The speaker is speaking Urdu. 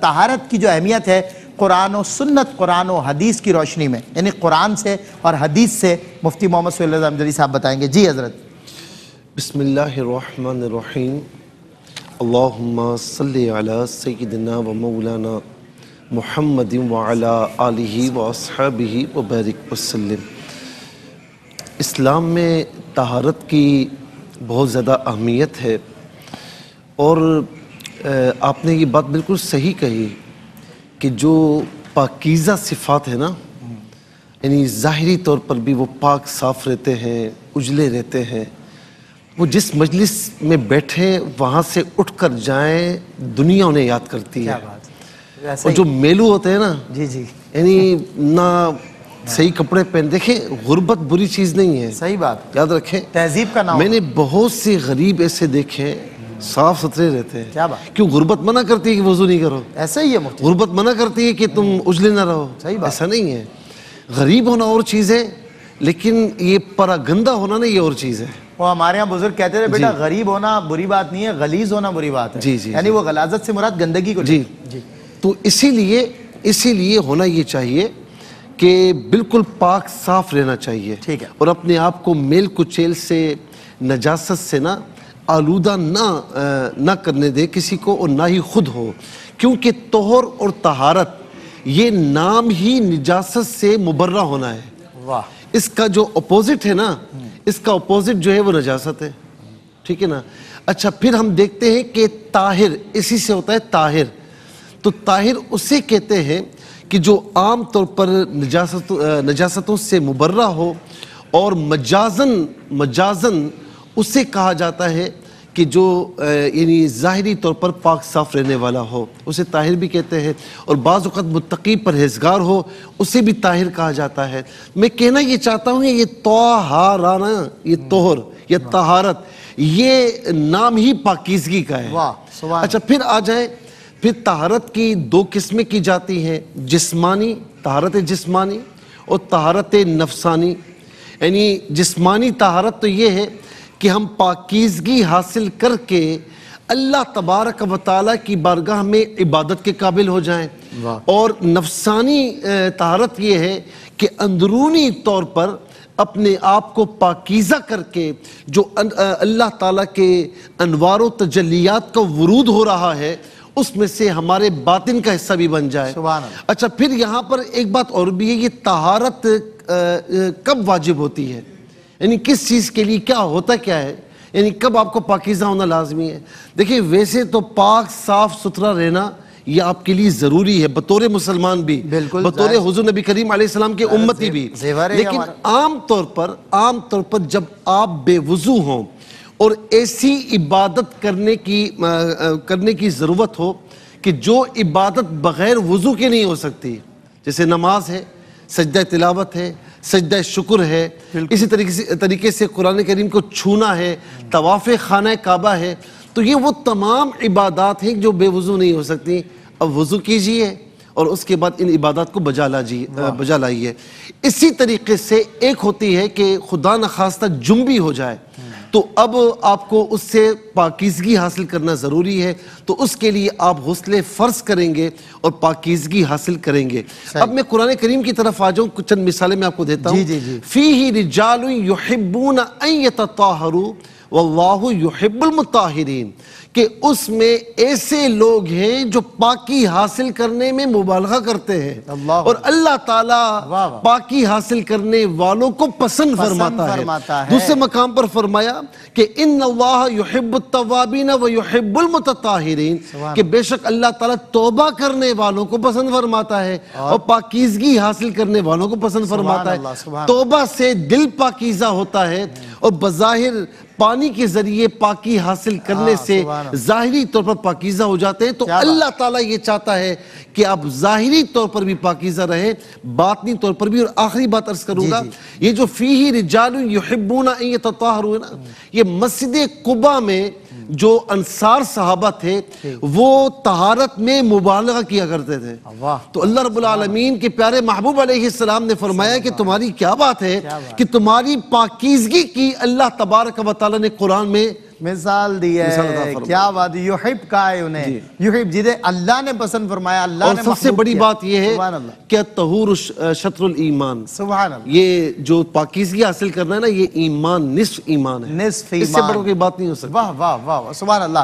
طہارت کی جو اہمیت ہے قرآن و سنت، قرآن و حدیث کی روشنی میں، یعنی قرآن سے اور حدیث سے مفتی محمد صلی اللہ علیہ صاحب بتائیں گے. جی حضرت. بسم اللہ الرحمن الرحیم. اللہم صلی علی سیدنا و مولانا محمد وعلی آلہ و اصحابہ وبارک وسلم. اسلام میں طہارت کی بہت زیادہ اہمیت ہے، اور آپ نے یہ بات بالکل صحیح کہی کہ جو پاکیزہ صفات ہیں نا، یعنی ظاہری طور پر بھی وہ پاک صاف رہتے ہیں، اجلے رہتے ہیں، وہ جس مجلس میں بیٹھیں وہاں سے اٹھ کر جائیں دنیا انہیں یاد کرتی ہے. اور جو میلو ہوتے ہیں نا، جی جی، یعنی نہ صحیح کپڑے پہن، دیکھیں غربت بری چیز نہیں ہے، صحیح بات، یاد رکھیں. تہذیب کا نام. میں نے بہت سے غریب ایسے دیکھے صاف ستھرے رہتے ہیں. کیا بات. کیوں؟ غربت منع کرتی ہے کہ وضو نہیں کرو. ایسا ہی ہے مفتی. غربت منع کرتی ہے کہ تم اجلے نہ رہو. صحیح بات. ایسا نہیں ہے. غریب ہونا اور چیز ہے، لیکن یہ پراگندہ ہونا نا، یہ اور چیز ہے. وہ ہمارے یہاں بزرگ کہتے تھے بیٹا غریب ہونا بری بات نہیں ہے، غلیظ ہونا بری بات ہے. جی جی، یعنی وہ غلاظت سے مراد گندگی کو. جی جی. تو اسی لیے ہونا یہ چاہیے کہ بالکل پاک صاف رہنا چاہیے. ٹھیک ہے. اور اپنے آپ کو میل کچیل سے، نجاست سے نا آلودہ نہ کرنے دے کسی کو، اور نہ ہی خود ہو. کیونکہ طہر اور طہارت یہ نام ہی نجاست سے مبرہ ہونا ہے. واہ. اس کا جو اپوزٹ ہے نا، اس کا اپوزٹ جو ہے وہ نجاست ہے. ٹھیک ہے نا. اچھا، پھر ہم دیکھتے ہیں کہ طاہر اسی سے ہوتا ہے. طاہر تو طاہر اسے کہتے ہیں کہ جو عام طور پر نجاستوں سے مبرہ ہو، اور مجازن اسے کہا جاتا ہے کہ جو یعنی ظاہری طور پر پاک صاف رہنے والا ہو، اسے طاہر بھی کہتے ہیں. اور بعض اوقات متقی پرہیزگار ہو، اسے بھی طاہر کہا جاتا ہے. میں کہنا یہ چاہتا ہوں کہ یہ طہارانہ، یہ طہر یا طہارت، یہ نام ہی پاکیزگی کا ہے. اچھا، پھر آ جائیں. پھر طہارت کی دو قسمیں کی جاتی ہیں، جسمانی، طہارت جسمانی اور طہارت نفسانی. یعنی جسمانی طہارت تو یہ ہے کہ ہم پاکیزگی حاصل کر کے اللہ تبارک و تعالیٰ کی بارگاہ میں عبادت کے قابل ہو جائیں. اور نفسانی طہارت یہ ہے کہ اندرونی طور پر اپنے آپ کو پاکیزہ کر کے جو اللہ تعالیٰ کے انوار و تجلیات کا ورود ہو رہا ہے، اس میں سے ہمارے باطن کا حصہ بھی بن جائے. اچھا، پھر یہاں پر ایک بات اور بھی ہے، یہ طہارت کب واجب ہوتی ہے؟ یعنی کس چیز کے لیے، کیا ہوتا کیا ہے، یعنی کب آپ کو پاکیزہ ہونا لازمی ہے؟ دیکھیں، ویسے تو پاک صاف ستھرا رہنا یہ آپ کے لیے ضروری ہے، بطور مسلمان بھی، بطور حضور نبی کریم علیہ السلام کے امتی بھی. لیکن عام طور پر جب آپ بے وضو ہوں اور ایسی عبادت کرنے کی ضرورت ہو کہ جو عبادت بغیر وضو کے نہیں ہو سکتی، جیسے نماز ہے، سجدہ تلاوت ہے، سجدہ شکر ہے، اسی طریقے سے قرآن کریم کو چھونا ہے، طواف خانہ کعبہ ہے، تو یہ وہ تمام عبادات ہیں جو بے وضو نہیں ہو سکتی. اب وضو کیجئے اور اس کے بعد ان عبادات کو بجا لائیے. اسی طریقے سے ایک ہوتی ہے کہ خدا نخواستہ جنبی ہو جائے، تو اب آپ کو اس سے پاکیزگی حاصل کرنا ضروری ہے. تو اس کے لیے آپ غسل فرض کریں گے اور پاکیزگی حاصل کریں گے. اب میں قرآن کریم کی طرف آ جاؤں، چند مثالیں میں آپ کو دیتا ہوں. فیہ رجال یحبون ان یتطہروا واللہ یحب المطہرین، کہ اس میں ایسے لوگ ہیں جو پاکی حاصل کرنے میں مبالغہ کرتے ہیں، اور اللہ تعالیٰ پاکی حاصل کرنے والوں کو پسند فرماتا ہے. دوسرے مقام پر فرمایا کہ ان اللہ یحب التوابین و یحب المتطہرین، کہ بے شک اللہ تعالیٰ توبہ کرنے والوں کو پسند فرماتا ہے اور پاکیزگی حاصل کرنے والوں کو پسند فرماتا ہے. توبہ سے دل پاکیزہ ہوتا ہے، اور بظاہر پانی کے ذریعے پاکی حاصل کرنے سے ظاہری طور پر پاکیزہ ہو جاتے ہیں. تو اللہ تعالیٰ یہ چاہتا ہے کہ آپ ظاہری طور پر بھی پاکیزہ رہیں، باطنی طور پر بھی. اور آخری بات عرض کروں گا، یہ جو فیہ رجال یحبون ان یتطہروا، یہ مسجد قباء میں جو انصار صحابہ تھے وہ طہارت میں مبالغہ کیا کرتے تھے. تو اللہ رب العالمین کے پیارے محبوب علیہ السلام نے فرمایا کہ تمہاری کیا بات ہے کہ تمہاری پاکیزگی کی اللہ تبارک و تعالیٰ نے قرآن میں مثال دی مثال عطا ہے، فرمائے۔ کیا بات، یحب کا ہے انہیں، جی۔ یحب جنہیں اللہ نے پسند فرمایا، اللہ اور نے سب سے محبوب بڑی کیا۔ بات یہ ہے سبحان اللہ، کہ طہور شطر الایمان، سبحان اللہ، یہ جو پاکیزگی حاصل کرنا ہے نا، یہ ایمان نصف ایمان ہے، نصف اس سے ایمان، بڑھ کوئی بات نہیں ہو سکتی۔ واہ واہ واہ، سبحان اللہ۔